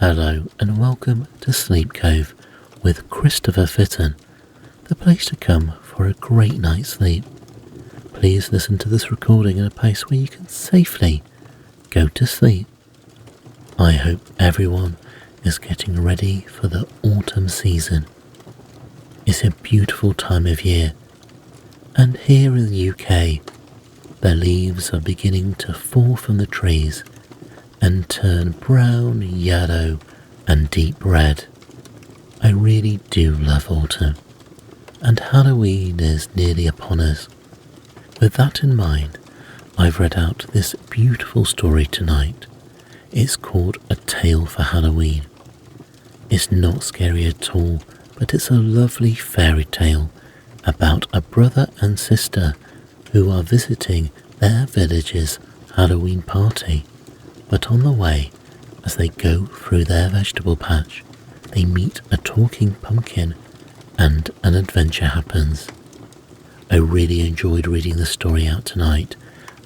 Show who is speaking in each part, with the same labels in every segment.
Speaker 1: Hello and welcome to Sleep Cove with Christopher Fitton, the place to come for a great night's sleep. Please listen to this recording in a place where you can safely go to sleep. I hope everyone is getting ready for the autumn season. It's a beautiful time of year, and here in the UK, the leaves are beginning to fall from the trees and turn brown, yellow and deep red. I really do love autumn, and Halloween is nearly upon us. With that in mind, I've read out this beautiful story tonight. It's called A Tale for Halloween. It's not scary at all, but it's a lovely fairy tale about a brother and sister who are visiting their village's Halloween party. But on the way, as they go through their vegetable patch, they meet a talking pumpkin and an adventure happens. I really enjoyed reading the story out tonight,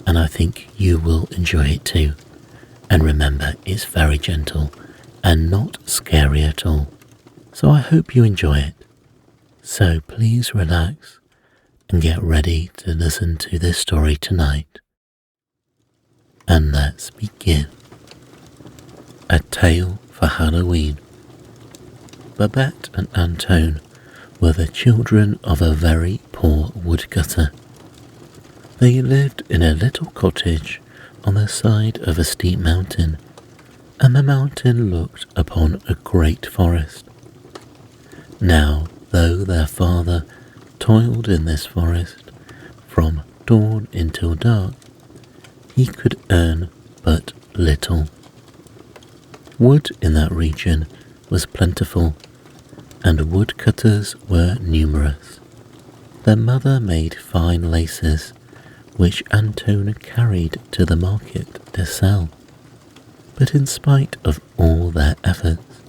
Speaker 1: and I think you will enjoy it too. And remember, it's very gentle and not scary at all. So I hope you enjoy it. So please relax and get ready to listen to this story tonight. And let's begin. A Tale for Halloween. Babette and Antone were the children of a very poor woodcutter. They lived in a little cottage on the side of a steep mountain, and the mountain looked upon a great forest. Now, though their father toiled in this forest from dawn until dark, he could earn but little. Wood in that region was plentiful, and woodcutters were numerous. Their mother made fine laces, which Antone carried to the market to sell. But in spite of all their efforts,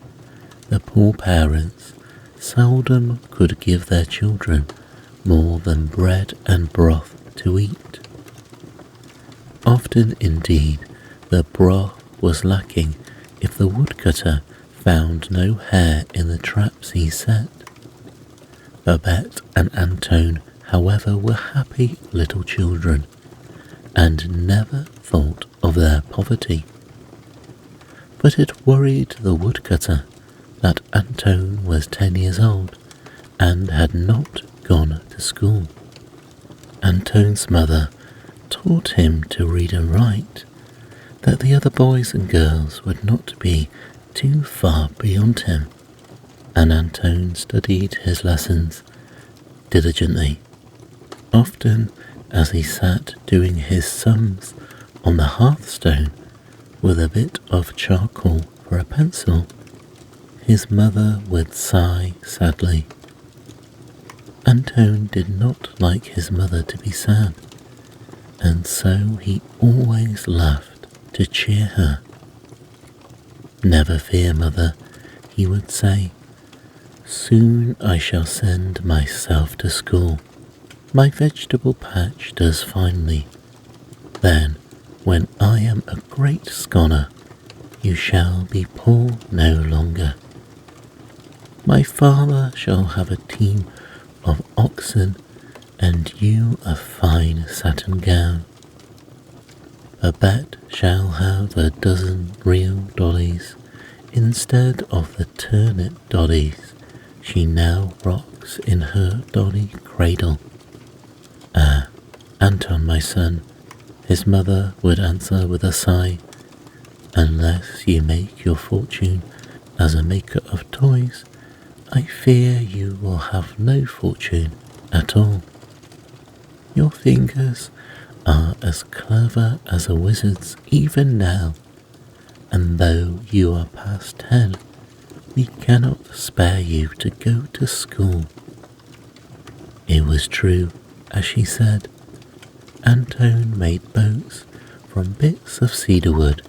Speaker 1: the poor parents seldom could give their children more than bread and broth to eat. Often indeed the broth was lacking if the woodcutter found no hare in the traps he set. Babette and Antone, however, were happy little children, and never thought of their poverty. But it worried the woodcutter that Antone was 10 years old and had not gone to school. Antone's mother taught him to read and write, that the other boys and girls would not be too far beyond him, and Antone studied his lessons diligently. Often, as he sat doing his sums on the hearthstone with a bit of charcoal for a pencil, his mother would sigh sadly. Antone did not like his mother to be sad, and so he always laughed to cheer her. "Never fear, mother," he would say. "Soon I shall send myself to school. My vegetable patch does finely. Then, when I am a great scholar, you shall be poor no longer. My father shall have a team of oxen, and you a fine satin gown. Babette shall have a dozen real dollies instead of the turnip dollies she now rocks in her dolly cradle." "Ah, Anton, my son," his mother would answer with a sigh, "unless you make your fortune as a maker of toys, I fear you will have no fortune at all. Your fingers are as clever as a wizard's even now, and though you are past 10, we cannot spare you to go to school." It was true, as she said. Antone made boats from bits of cedar wood,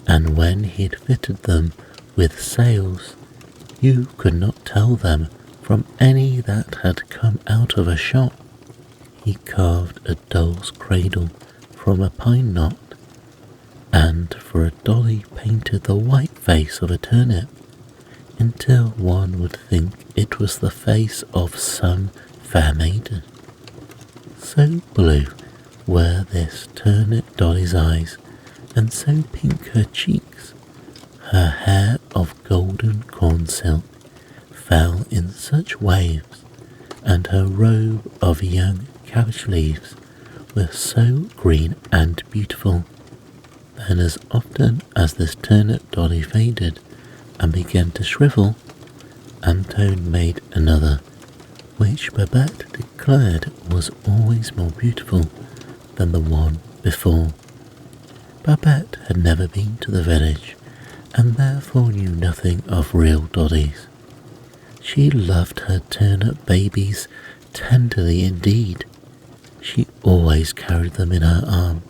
Speaker 1: and when he'd fitted them with sails, you could not tell them from any that had come out of a shop. He carved a doll's cradle from a pine knot, and for a dolly painted the white face of a turnip, until one would think it was the face of some fair maiden. So blue were this turnip dolly's eyes, and so pink her cheeks. Her hair of golden corn silk fell in such waves, and her robe of young cabbage leaves were so green and beautiful. Then as often as this turnip dolly faded and began to shrivel, Antone made another, which Babette declared was always more beautiful than the one before. Babette had never been to the village, and therefore knew nothing of real dollies. She loved her turnip babies tenderly indeed. She always carried them in her arm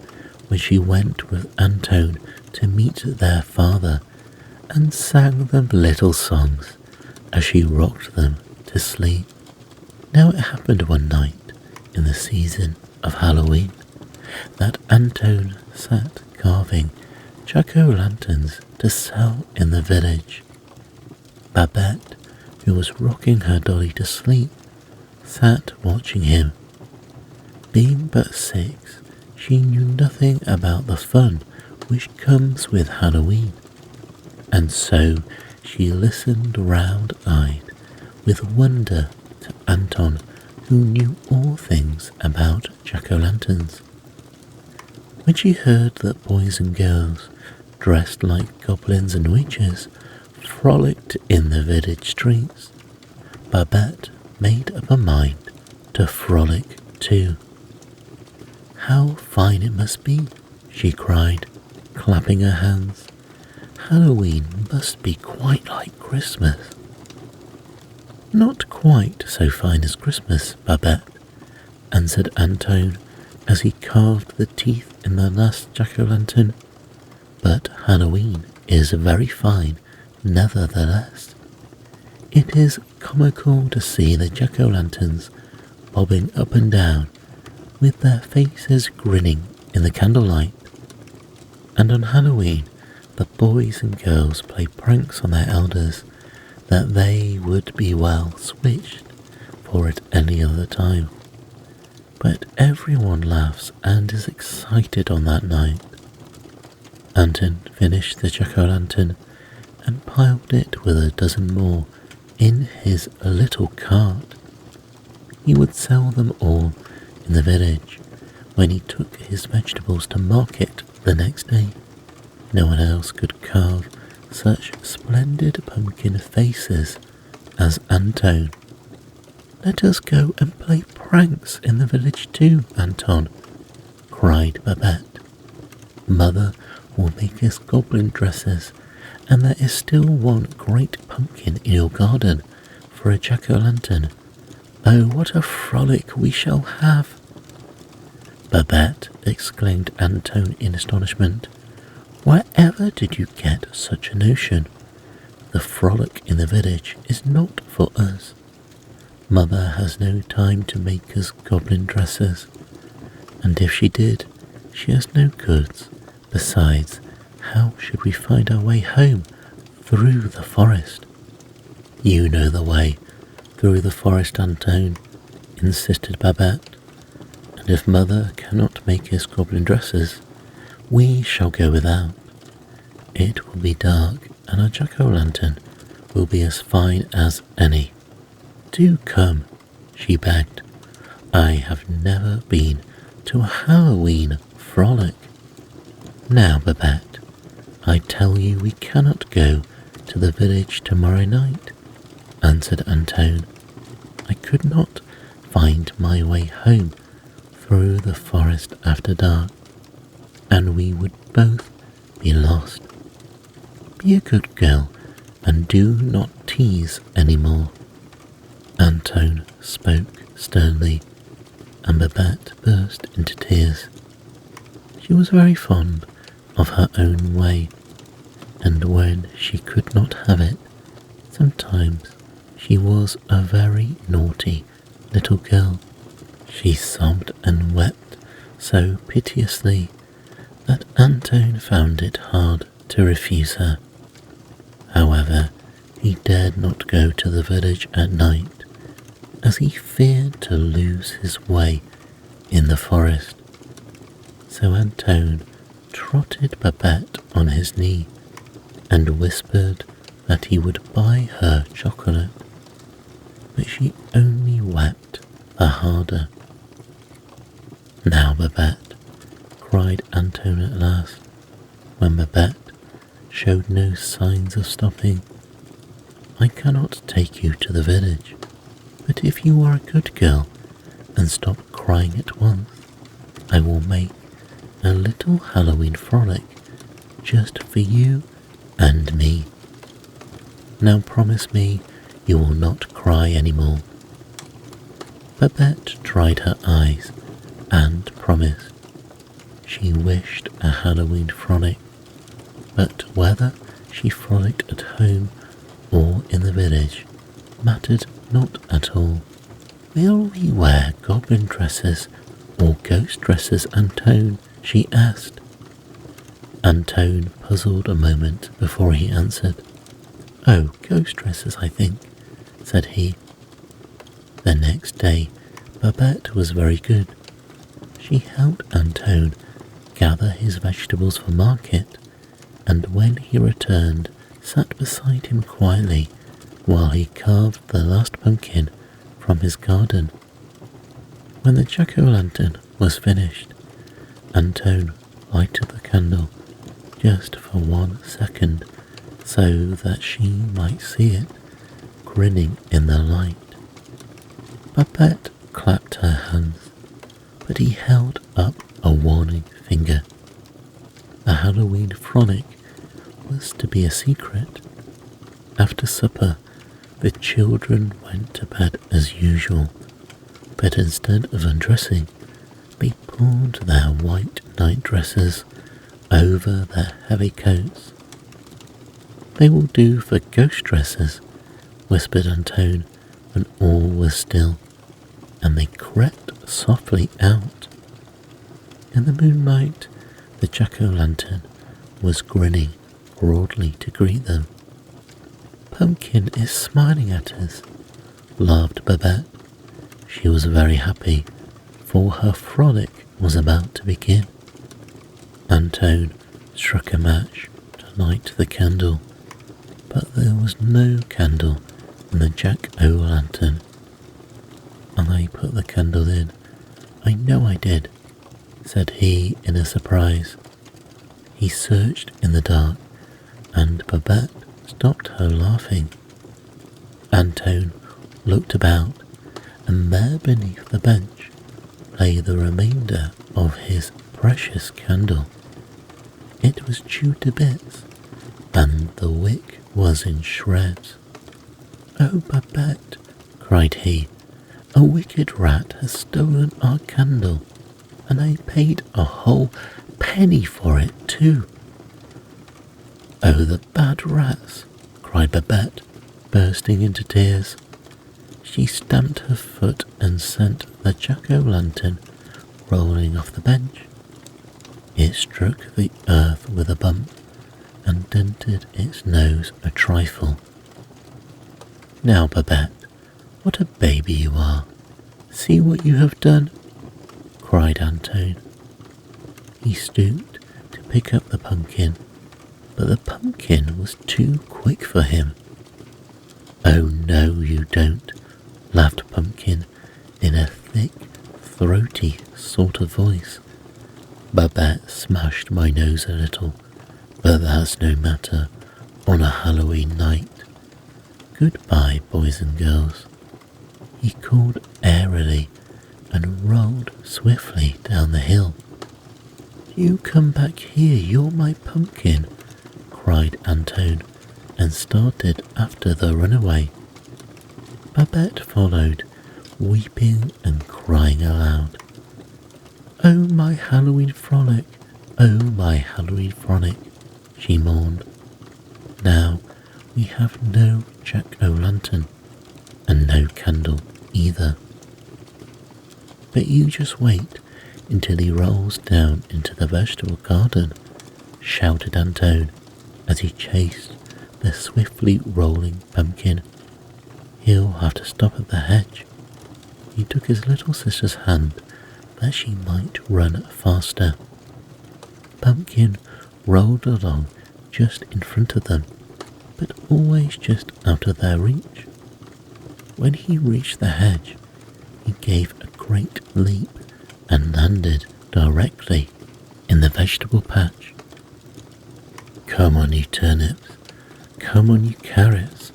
Speaker 1: when she went with Antone to meet their father, and sang them little songs as she rocked them to sleep. Now it happened one night in the season of Halloween that Antone sat carving jack-o'-lanterns to sell in the village. Babette, who was rocking her dolly to sleep, sat watching him. Being but 6, she knew nothing about the fun which comes with Halloween, and so she listened round-eyed with wonder to Anton, who knew all things about jack-o'-lanterns. When she heard that boys and girls, dressed like goblins and witches, frolicked in the village streets, Babette made up her mind to frolic too. "How fine it must be," she cried, clapping her hands. "Halloween must be quite like Christmas." "Not quite so fine as Christmas, Babette," answered Antone as he carved the teeth in the last jack-o'-lantern, "but Halloween is very fine nevertheless. It is comical to see the jack-o'-lanterns bobbing up and down with their faces grinning in the candlelight. And on Halloween the boys and girls play pranks on their elders that they would be well switched for at any other time. But everyone laughs and is excited on that night." Anton finished the jack-o'-lantern and piled it with a dozen more in his little cart. He would sell them all in the village when he took his vegetables to market the next day. No one else could carve such splendid pumpkin faces as Antone. "Let us go and play pranks in the village too, Anton," cried Babette. "Mother will make us goblin dresses, and there is still one great pumpkin in your garden for a jack-o'-lantern. Oh, what a frolic we shall have!" "Babette," exclaimed Antone in astonishment, "wherever did you get such a notion? The frolic in the village is not for us. Mother has no time to make us goblin dresses, and if she did, she has no goods. Besides, how should we find our way home through the forest?" "You know the way through the forest, Antone," insisted Babette, "and if Mother cannot make us goblin dresses, we shall go without. It will be dark, and our jack-o'-lantern will be as fine as any. Do come," she begged. "I have never been to a Halloween frolic." "Now, Babette, I tell you we cannot go to the village tomorrow night," answered Antone. "I could not find my way home through the forest after dark, and we would both be lost. Be a good girl and do not tease any more." Antone spoke sternly, and Babette burst into tears. She was very fond of her own way, and when she could not have it, sometimes she was a very naughty little girl. She sobbed and wept so piteously that Antone found it hard to refuse her. However, he dared not go to the village at night, as he feared to lose his way in the forest. So Antone trotted Babette on his knee and whispered that he would buy her chocolate, but she only wept the harder. "Now, Babette," cried Antone at last, when Babette showed no signs of stopping, "I cannot take you to the village, but if you are a good girl and stop crying at once, I will make a little Halloween frolic just for you and me. Now promise me you will not cry any more." Babette dried her eyes and promised. She wished a Halloween frolic, but whether she frolicked at home or in the village mattered not at all. "Will we wear goblin dresses or ghost dresses, Antone?" she asked. Antone puzzled a moment before he answered. "Oh, ghost dresses, I think," said he. The next day, Babette was very good. She helped Antone gather his vegetables for market, and when he returned, sat beside him quietly while he carved the last pumpkin from his garden. When the jack-o'-lantern was finished, Antone lighted the candle just for 1 second so that she might see it grinning in the light. Babette clapped her hands, but he held up a warning finger. The Halloween frolic was to be a secret. After supper, the children went to bed as usual, but instead of undressing, they pulled their white night dresses over their heavy coats. "They will do for ghost dresses," whispered Antone when all was still, and they crept softly out. In the moonlight, the jack-o'-lantern was grinning broadly to greet them. "Pumpkin is smiling at us," laughed Babette. She was very happy, for her frolic was about to begin. Antone struck a match to light the candle, but there was no candle in the jack-o'-lantern. "I put the candle in, I know I did," said he in a surprise. He searched in the dark, and Babette stopped her laughing. Antone looked about, and there beneath the bench lay the remainder of his precious candle. It was chewed to bits, and the wick was in shreds. "Oh, Babette," cried he, "a wicked rat has stolen our candle, and I paid a whole penny for it too." "Oh, the bad rats," cried Babette, bursting into tears. She stamped her foot and sent the jack-o'-lantern rolling off the bench. It struck the earth with a bump and dented its nose a trifle. "Now, Babette, what a baby you are! See what you have done!" cried Antone. He stooped to pick up the pumpkin, but the pumpkin was too quick for him. "Oh, no, you don't," laughed Pumpkin in a thick, throaty sort of voice. "Babette smashed my nose a little, but that's no matter on a Halloween night. Goodbye, boys and girls." He called airily and rolled swiftly down the hill. "You come back here, you're my pumpkin," cried Antone, and started after the runaway. Babette followed, weeping and crying aloud. "Oh, my Halloween frolic, oh, my Halloween frolic," she mourned. "Now we have no jack-o'-lantern, and no candle either. But you just wait until he rolls down into the vegetable garden," shouted Antone as he chased the swiftly rolling pumpkin. "He'll have to stop at the hedge." He took his little sister's hand that she might run faster. Pumpkin rolled along just in front of them, but always just out of their reach. When he reached the hedge, he gave a great leap and landed directly in the vegetable patch. "Come on, you turnips, come on, you carrots,"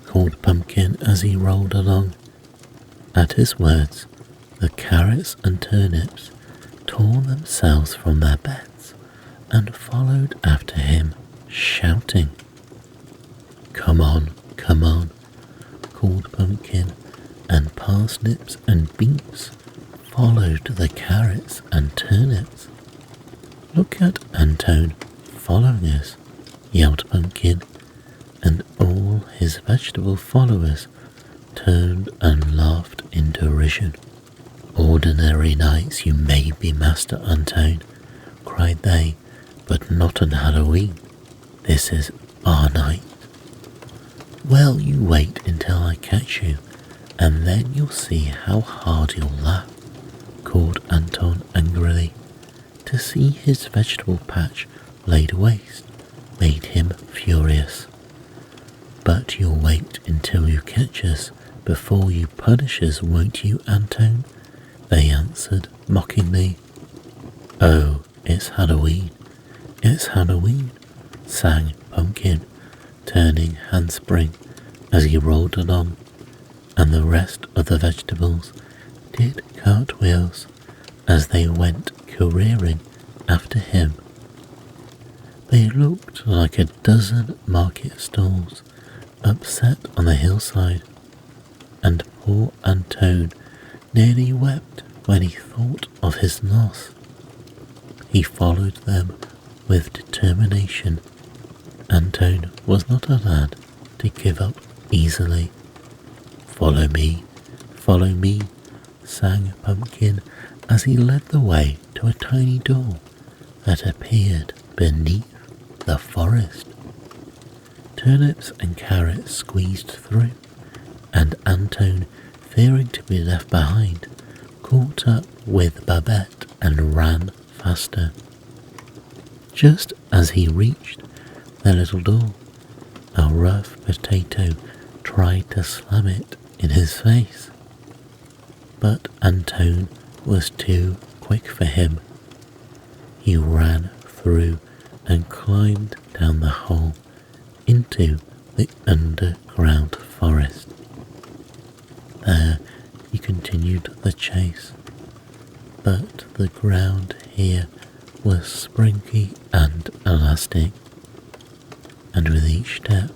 Speaker 1: called Pumpkin as he rolled along. At his words, the carrots and turnips tore themselves from their beds and followed after him, shouting. Come on, called Pumpkin, and parsnips and beets followed the carrots and turnips. "Look at Antone following us," yelled Pumpkin, and all his vegetable followers turned and laughed in derision. "Ordinary nights you may be, Master Antone," cried they, "but not on Halloween. This is our night." "Well, you wait until I catch you, and then you'll see how hard you'll laugh," called Anton angrily. To see his vegetable patch laid waste made him furious. "But you'll wait until you catch us before you punish us, won't you, Antone?" they answered mockingly. "Oh, it's Halloween, sang Pumpkin, turning handspring as he rolled along, and the rest of the vegetables did cartwheels as they went careering after him. They looked like a dozen market stalls upset on the hillside, and poor Antone nearly wept when he thought of his loss. He followed them with determination. Antone was not a lad to give up easily. Follow me, sang Pumpkin as he led the way to a tiny door that appeared beneath the forest. Turnips and carrots squeezed through, and Antone, fearing to be left behind, caught up with Babette and ran faster. Just as he reached the little door, a rough potato tried to slam it in his face, but Antone was too quick for him. He ran through and climbed down the hole into the underground forest. There he continued the chase, but the ground here was springy and elastic, and with each step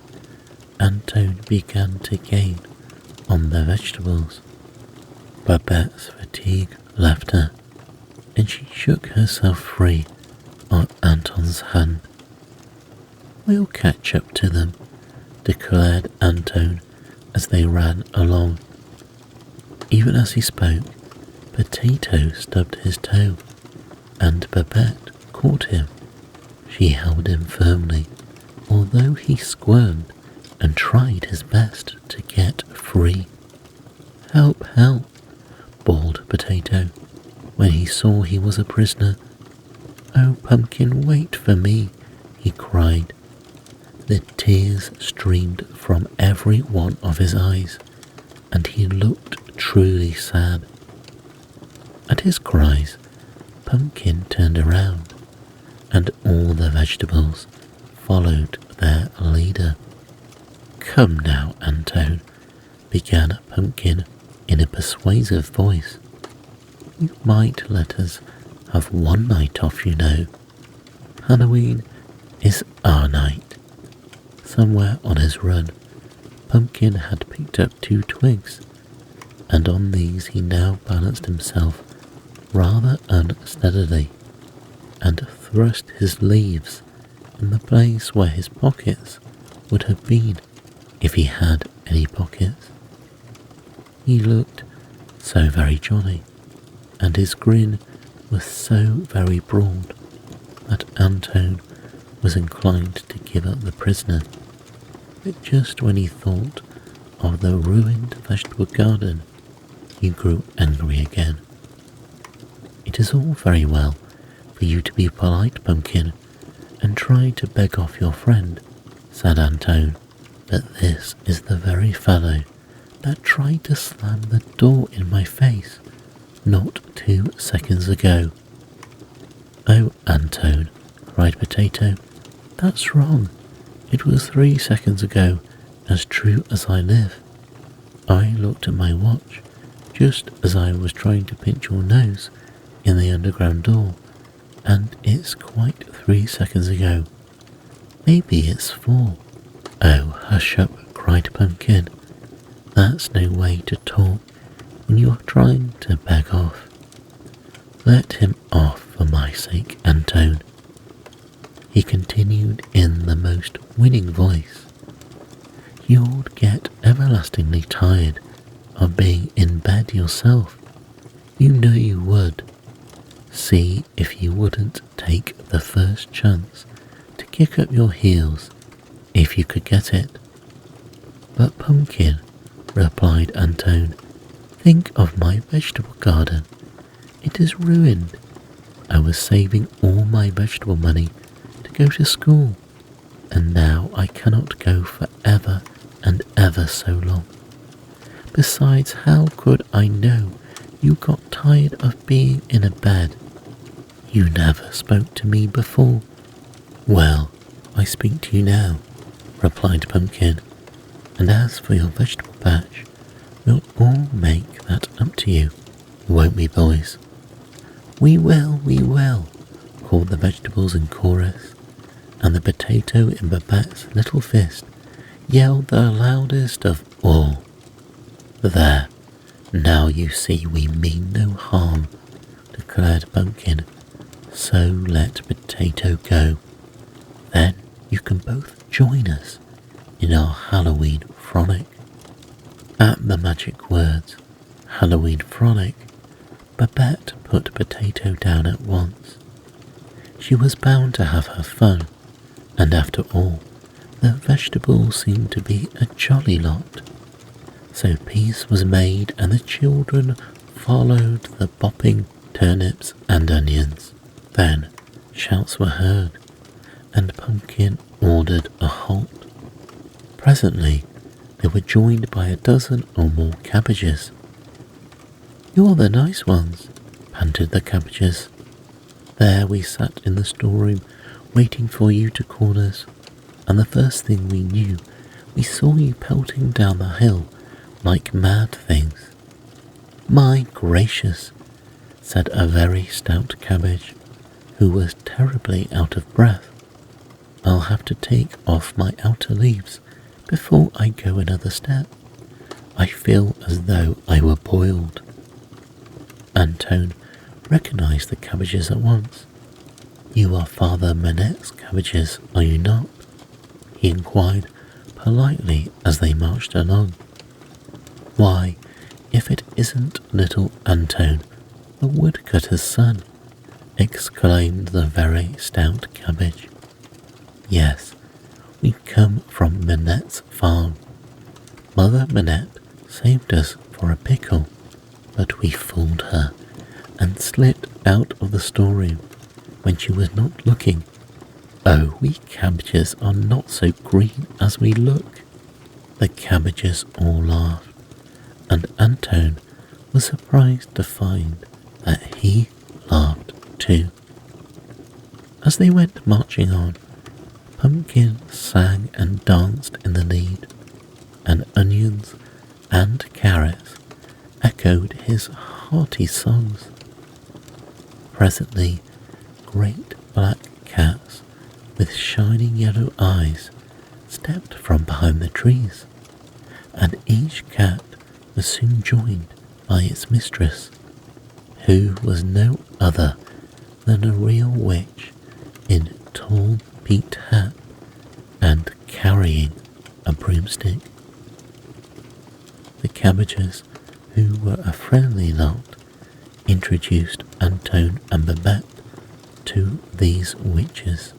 Speaker 1: Antone began to gain on the vegetables. Babette's fatigue left her, and she shook herself free on Anton's hand. "We'll catch up to them," declared Antone as they ran along. Even as he spoke, Potato stubbed his toe, and Babette caught him. She held him firmly, although he squirmed and tried his best to get free. "Help, help," bawled Potato when he saw he was a prisoner. "Oh, Pumpkin, wait for me," he cried. The tears streamed from every one of his eyes, and he looked truly sad. At his cries, Pumpkin turned around, and all the vegetables followed their leader. "Come now, Antone," began Pumpkin in a persuasive voice. "You might let us have one night off, you know. Halloween is our night." Somewhere on his run, Pumpkin had picked up 2 twigs, and on these he now balanced himself rather unsteadily, and thrust his leaves in the place where his pockets would have been if he had any pockets. He looked so very jolly, and his grin was so very broad that Antone was inclined to give up the prisoner, but just when he thought of the ruined vegetable garden, he grew angry again. "It is all very well for you to be polite, Pumpkin, and try to beg off your friend," said Antone, "but this is the very fellow that tried to slam the door in my face not 2 seconds ago." "Oh, Antone," cried Potato, "that's wrong. It was 3 seconds ago, as true as I live. I looked at my watch just as I was trying to pinch your nose in the underground door, and it's quite 3 seconds ago. Maybe it's 4. "Oh, hush up," cried Pumpkin. "That's no way to talk when you are trying to beg off. Let him off for my sake, Antone," he continued in the most winning voice. "You'd get everlastingly tired of being in bed yourself. You know you would. See if you wouldn't take the first chance to kick up your heels if you could get it." "But Pumpkin," replied Antone, "think of my vegetable garden. It is ruined. I was saving all my vegetable money to go to school, and now I cannot go for ever and ever so long. Besides, how could I know you got tired of being in a bed? You never spoke to me before." "Well, I speak to you now," replied Pumpkin, "and as for your vegetable patch, we'll all make that up to you, won't we, boys?" We will," called the vegetables in chorus, and the potato in Babette's little fist yelled the loudest of all. "There, now you see we mean no harm," declared Pumpkin, "so let Potato go. Then you can both join us in our Halloween frolic." At the magic words, Halloween frolic, Babette put Potato down at once. She was bound to have her fun, and after all, the vegetables seemed to be a jolly lot. So peace was made, and the children followed the bopping turnips and onions. Then shouts were heard, and Pumpkin ordered a halt. Presently they were joined by a dozen or more cabbages. "You're the nice ones," panted the cabbages. "There we sat in the storeroom waiting for you to call us, and the first thing we knew we saw you pelting down the hill like mad things." "My gracious," said a very stout cabbage, who was terribly out of breath. "I'll have to take off my outer leaves before I go another step. I feel as though I were boiled." Antone recognized the cabbages at once. "You are Father Manette's cabbages, are you not?" he inquired politely as they marched along. "Why, if it isn't little Antone, the woodcutter's son," exclaimed the very stout cabbage. "Yes, we come from Manette's farm. Mother Manette saved us for a pickle, but we fooled her and slipped out of the storeroom when she was not looking. Oh, we cabbages are not so green as we look." The cabbages all laughed, and Antone was surprised to find that he laughed too. As they went marching on, Pumpkin sang and danced in the lead, and onions and carrots echoed his hearty songs. Presently, great black cats with shining yellow eyes stepped from behind the trees, and each cat was soon joined by its mistress, who was no other than a real witch in tall peaked hat and carrying a broomstick. The cabbages, who were a friendly lot, introduced Antone and Babette to these witches,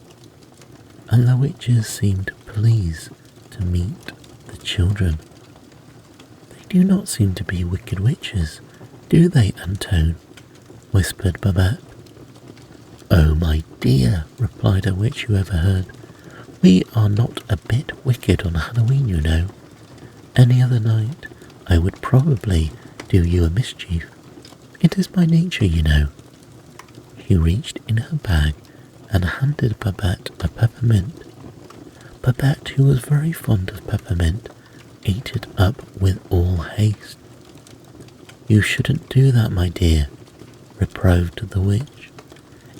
Speaker 1: and the witches seemed pleased to meet the children. "They do not seem to be wicked witches, do they, Antone?" whispered Babette. "Oh, my dear," replied a witch you overheard, "we are not a bit wicked on Halloween, you know. Any other night I would probably do you a mischief. It is my nature, you know." She reached in her bag and handed Babette a peppermint. Babette, who was very fond of peppermint, ate it up with all haste. "You shouldn't do that, my dear," reproved the witch.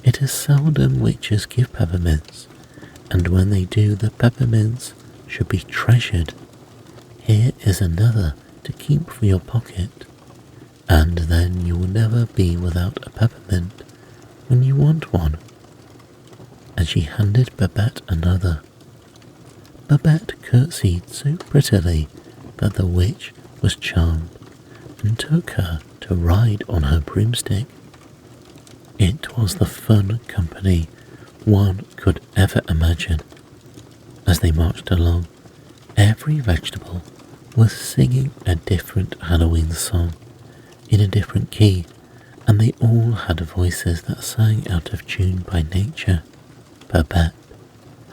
Speaker 1: "It is seldom witches give peppermints, and when they do, the peppermints should be treasured. Here is another to keep for your pocket, and then you will never be without a peppermint when you want one." And she handed Babette another. Babette curtsied so prettily that the witch was charmed and took her to ride on her broomstick. It was the fun company one could ever imagine. As they marched along, every vegetable was singing a different Halloween song in a different key, and they all had voices that sang out of tune by nature. Babette,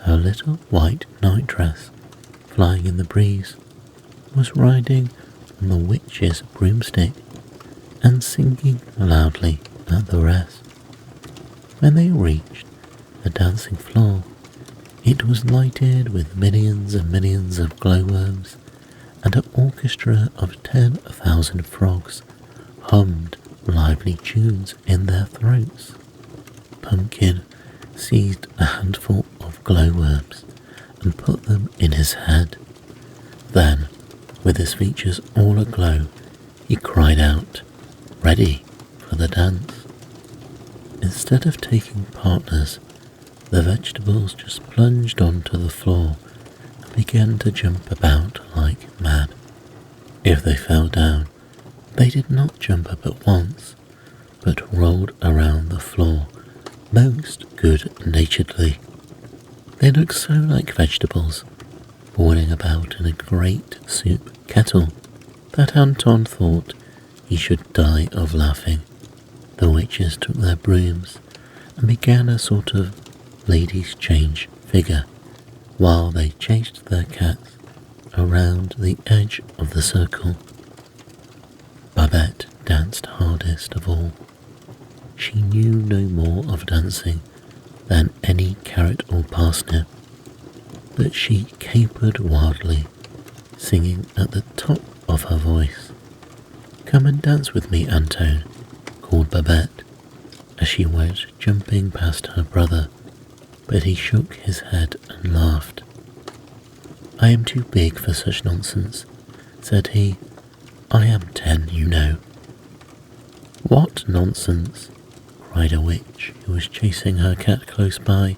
Speaker 1: her little white nightdress flying in the breeze, was riding on the witch's broomstick and singing loudly at the rest. When they reached the dancing floor, it was lighted with millions and millions of glowworms, and an orchestra of 10,000 frogs hummed lively tunes in their throats. Pumpkin seized a handful of glowworms and put them in his head. Then, with his features all aglow, he cried out, "Ready for the dance." Instead of taking partners, the vegetables just plunged onto the floor and began to jump about like mad. If they fell down, they did not jump up at once, but rolled around the floor most good-naturedly. They looked so like vegetables, boiling about in a great soup kettle, that Anton thought he should die of laughing. The witches took their brooms and began a sort of ladies' change figure, while they chased their cats around the edge of the circle. Babette danced hardest of all. She knew no more of dancing than any carrot or parsnip, but she capered wildly, singing at the top of her voice. "Come and dance with me, Antone," called Babette, as she went jumping past her brother, but he shook his head and laughed. "I am too big for such nonsense," said he. "I am 10, you know." "What nonsense?" cried a witch who was chasing her cat close by.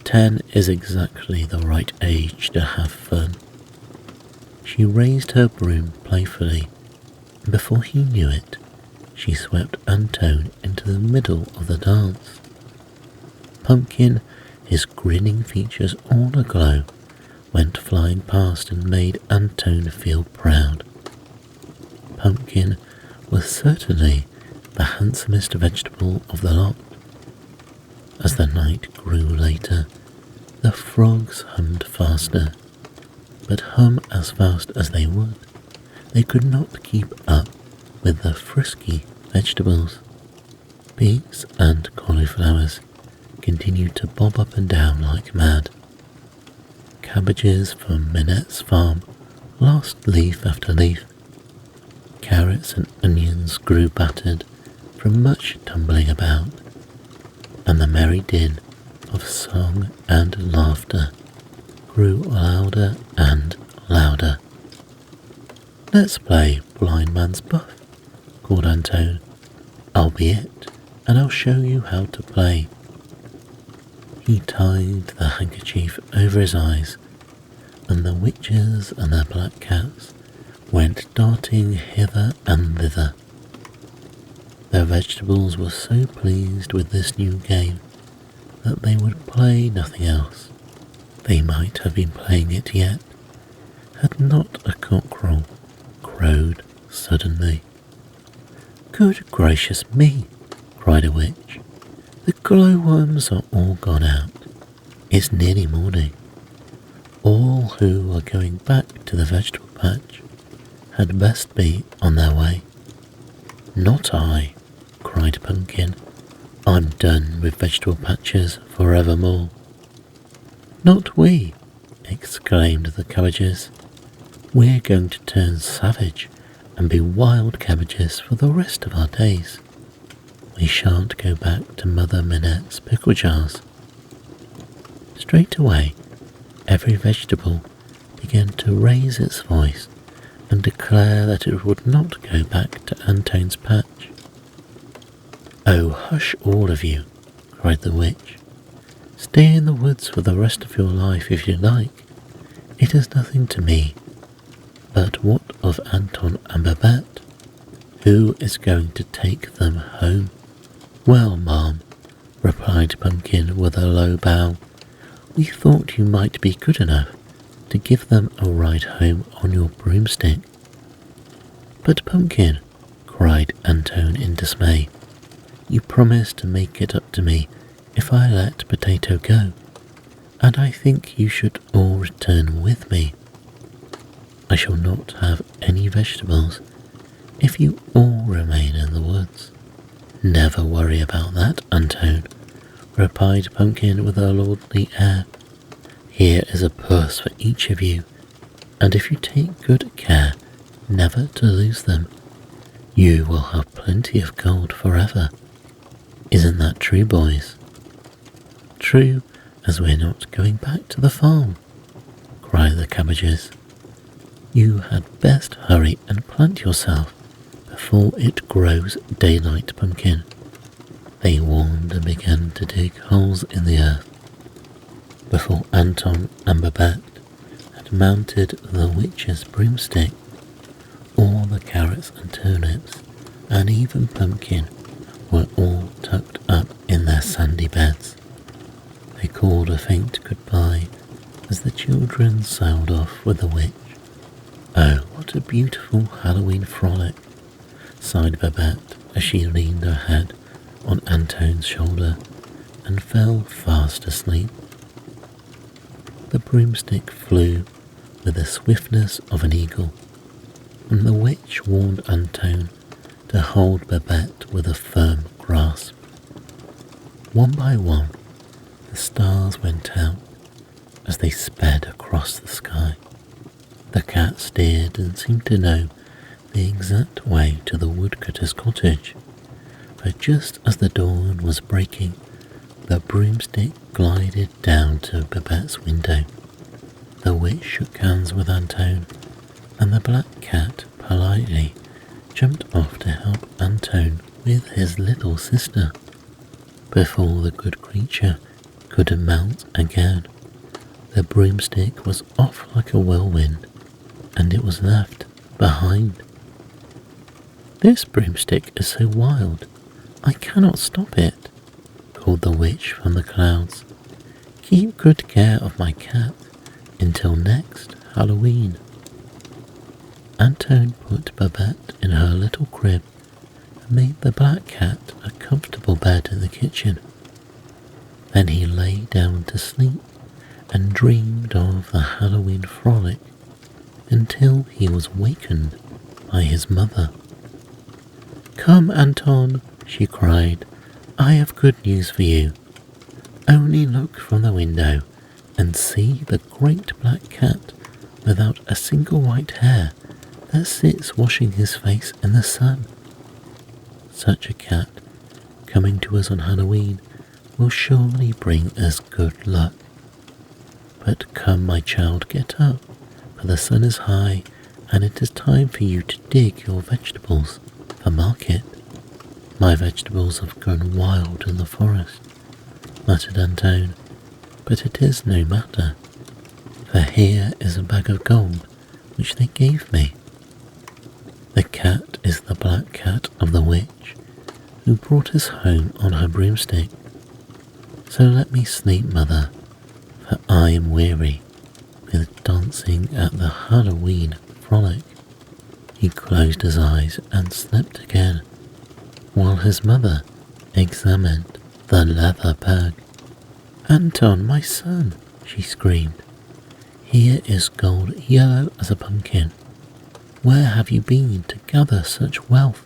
Speaker 1: 10 is exactly the right age to have fun." She raised her broom playfully, and before he knew it, she swept Antone into the middle of the dance. Pumpkin, his grinning features all aglow, went flying past and made Antone feel proud. Pumpkin was certainly the handsomest vegetable of the lot. As the night grew later, the frogs hummed faster, but hum as fast as they would, they could not keep up with the frisky vegetables. Beets and cauliflowers continued to bob up and down like mad. Cabbages from Minette's farm lost leaf after leaf. Carrots and onions grew battered from much tumbling about, and the merry din of song and laughter grew louder and louder. "Let's play blind man's buff," called Antone. "I'll be it, and I'll show you how to play." He tied the handkerchief over his eyes, and the witches and their black cats went darting hither and thither. The vegetables were so pleased with this new game that they would play nothing else. They might have been playing it yet, had not a cockerel crowed suddenly. "Good gracious me!" cried a witch. "The glowworms are all gone out. It's nearly morning. All who are going back to the vegetable patch had best be on their way." "Not I," cried Pumpkin. "I'm done with vegetable patches forevermore." "Not we," exclaimed the cabbages. "We're going to turn savage and be wild cabbages for the rest of our days. We shan't go back to Mother Minette's pickle jars." Straight away, every vegetable began to raise its voice and declare that it would not go back to Antone's patch. "Oh, hush all of you," cried the witch. "Stay in the woods for the rest of your life if you like. It is nothing to me. But what of Anton and Babette? Who is going to take them home?" "Well, ma'am," replied Pumpkin with a low bow, "we thought you might be good enough to give them a ride home on your broomstick." "But Pumpkin," cried Antone in dismay, "you promised to make it up to me if I let Potato go, and I think you should all return with me. I shall not have any vegetables if you all remain in the woods." "Never worry about that, Antone," replied Pumpkin with a lordly air. "Here is a purse for each of you, and if you take good care never to lose them, you will have plenty of gold forever. Isn't that true, boys?" "True as we're not going back to the farm," cried the cabbages. "You had best hurry and plant yourself before it grows daylight, Pumpkin." They warned and began to dig holes in the earth. Before Anton and Babette had mounted the witch's broomstick, all the carrots and turnips, and even Pumpkin, were all tucked up in their sandy beds. They called a faint goodbye as the children sailed off with the witch. "Oh, what a beautiful Halloween frolic," sighed Babette as she leaned her head on Antone's shoulder and fell fast asleep. The broomstick flew with the swiftness of an eagle, and the witch warned Antone to hold Babette with a firm grasp. One by one, the stars went out as they sped across the sky. The cat steered and seemed to know the exact way to the woodcutter's cottage, but just as the dawn was breaking, the broomstick glided down to Babette's window. The witch shook hands with Antone, and the black cat politely jumped off to help Antone with his little sister. Before the good creature could mount again, the broomstick was off like a whirlwind, and it was left behind. "This broomstick is so wild, I cannot stop it," called the witch from the clouds. "Keep good care of my cat until next Halloween." Antone put Babette in her little crib and made the black cat a comfortable bed in the kitchen. Then he lay down to sleep and dreamed of the Halloween frolic until he was wakened by his mother. "Come, Anton," she cried, "I have good news for you. Only look from the window and see the great black cat without a single white hair that sits washing his face in the sun. Such a cat, coming to us on Halloween, will surely bring us good luck. But come, my child, get up, for the sun is high, and it is time for you to dig your vegetables for market." "My vegetables have gone wild in the forest," muttered Antone, "but it is no matter, for here is a bag of gold which they gave me." The cat is the black cat of the witch, who brought us home on her broomstick. So let me sleep, mother, for I am weary with dancing at the Halloween frolic. He closed his eyes and slept again, while his mother examined the leather bag. Anton, my son, she screamed. Here is gold yellow as a pumpkin. Where have you been to gather such wealth?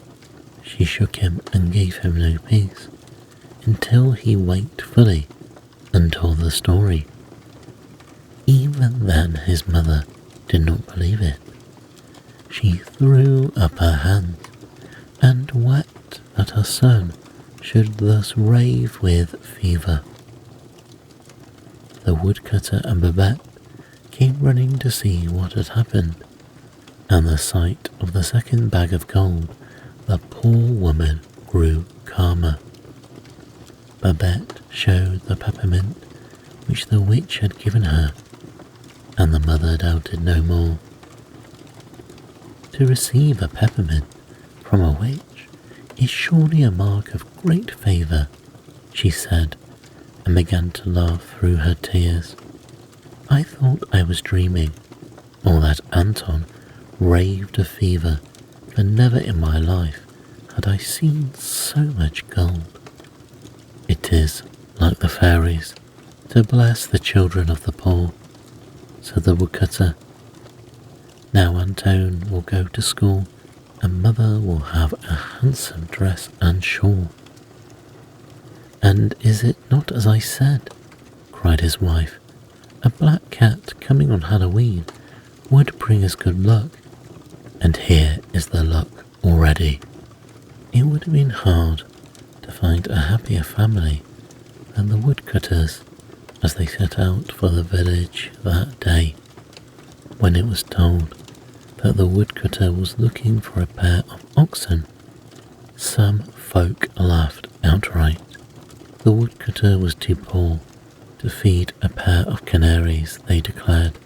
Speaker 1: She shook him and gave him no peace, until he waked fully and told the story. Even then his mother did not believe it. She threw up her hands and wept that her son should thus rave with fever. The woodcutter and Babette came running to see what had happened, and the sight of the second bag of gold, the poor woman grew calmer. Babette showed the peppermint which the witch had given her, and the mother doubted no more. To receive a peppermint from a witch is surely a mark of great favour, she said, and began to laugh through her tears. I thought I was dreaming, or that Anton raved of fever, for never in my life had I seen so much gold. It is like the fairies to bless the children of the poor, said the woodcutter. Now Anton will go to school, and mother will have a handsome dress and shawl. And is it not as I said? Cried his wife. A black cat coming on Halloween would bring us good luck, and here is the luck already. It would have been hard to find a happier family than the woodcutters as they set out for the village that day. When it was told that the woodcutter was looking for a pair of oxen, some folk laughed outright. The woodcutter was too poor to feed a pair of canaries, they declared.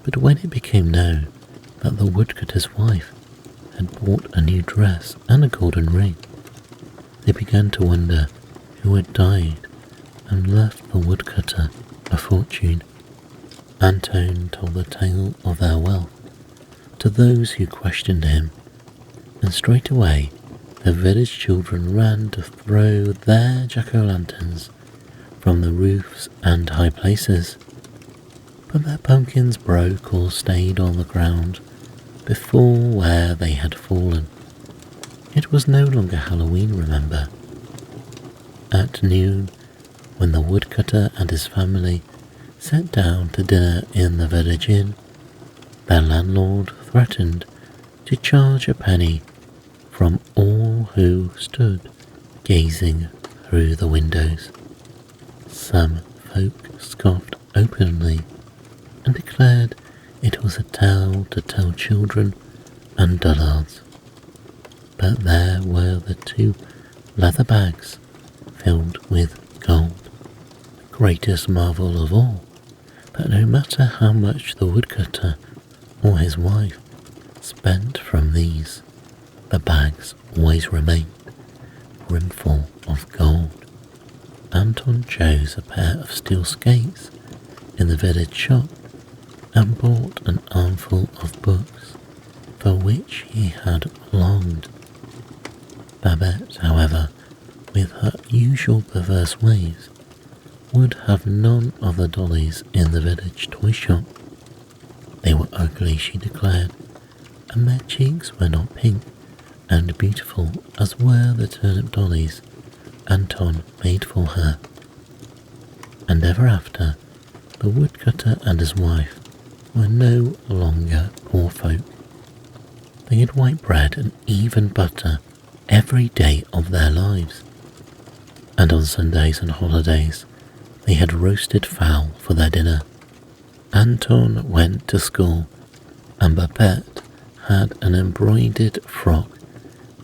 Speaker 1: But when it became known that the woodcutter's wife had bought a new dress and a golden ring, they began to wonder who had died and left the woodcutter a fortune. Anton told the tale of their wealth to those who questioned him, and straightway the village children ran to throw their jack-o'-lanterns from the roofs and high places, but their pumpkins broke or stayed on the ground before where they had fallen. It was no longer Halloween, remember. At noon, when the woodcutter and his family sat down to dinner in the village inn, their landlord threatened to charge a penny from all who stood gazing through the windows. Some folk scoffed openly and declared it was a tale to tell children and dullards. But there were the 2 leather bags filled with gold. The greatest marvel of all, that no matter how much the woodcutter or his wife spent from these, the bags always remained brimful of gold. Anton chose a pair of steel skates in the village shop and bought an armful of books for which he had longed. Babette, however, with her usual perverse ways, would have none of the dollies in the village toy shop. They were ugly, she declared, and their cheeks were not pink and beautiful as were the turnip dollies Anton made for her. And ever after, the woodcutter and his wife were no longer poor folk. They had white bread and even butter every day of their lives, and on Sundays and holidays they had roasted fowl for their dinner. Anton went to school, and Babette had an embroidered frock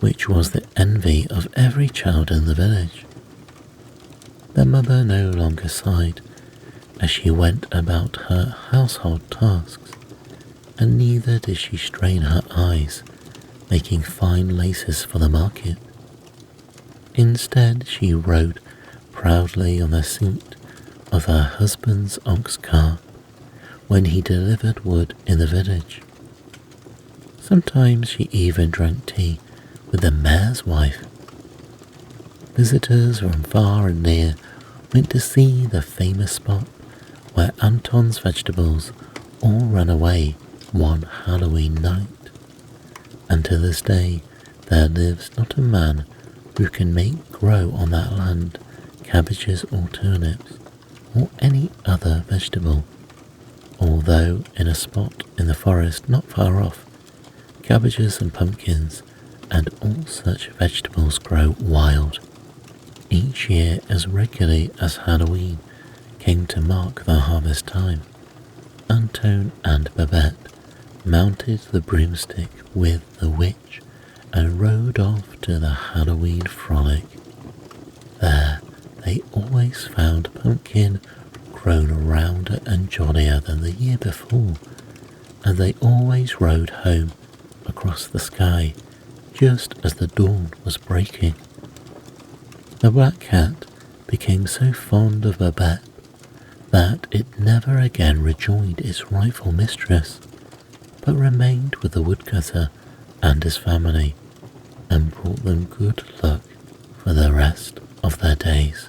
Speaker 1: which was the envy of every child in the village. Their mother no longer sighed as she went about her household tasks, and neither did she strain her eyes making fine laces for the market. Instead, she rode proudly on the seat of her husband's ox cart when he delivered wood in the village. Sometimes she even drank tea with the mayor's wife. Visitors from far and near went to see the famous spot where Anton's vegetables all ran away one Halloween night. And to this day, there lives not a man who can make grow on that land cabbages or turnips or any other vegetable, although in a spot in the forest not far off, cabbages and pumpkins and all such vegetables grow wild. Each year, as regularly as Halloween came to mark the harvest time, Anton and Babette mounted the broomstick with the witch and rode off to the Halloween frolic. There they always found Pumpkin grown rounder and jollier than the year before, and they always rode home across the sky just as the dawn was breaking. The black cat became so fond of Babette that it never again rejoined its rightful mistress, but remained with the woodcutter and his family, and brought them good luck for the rest of their days.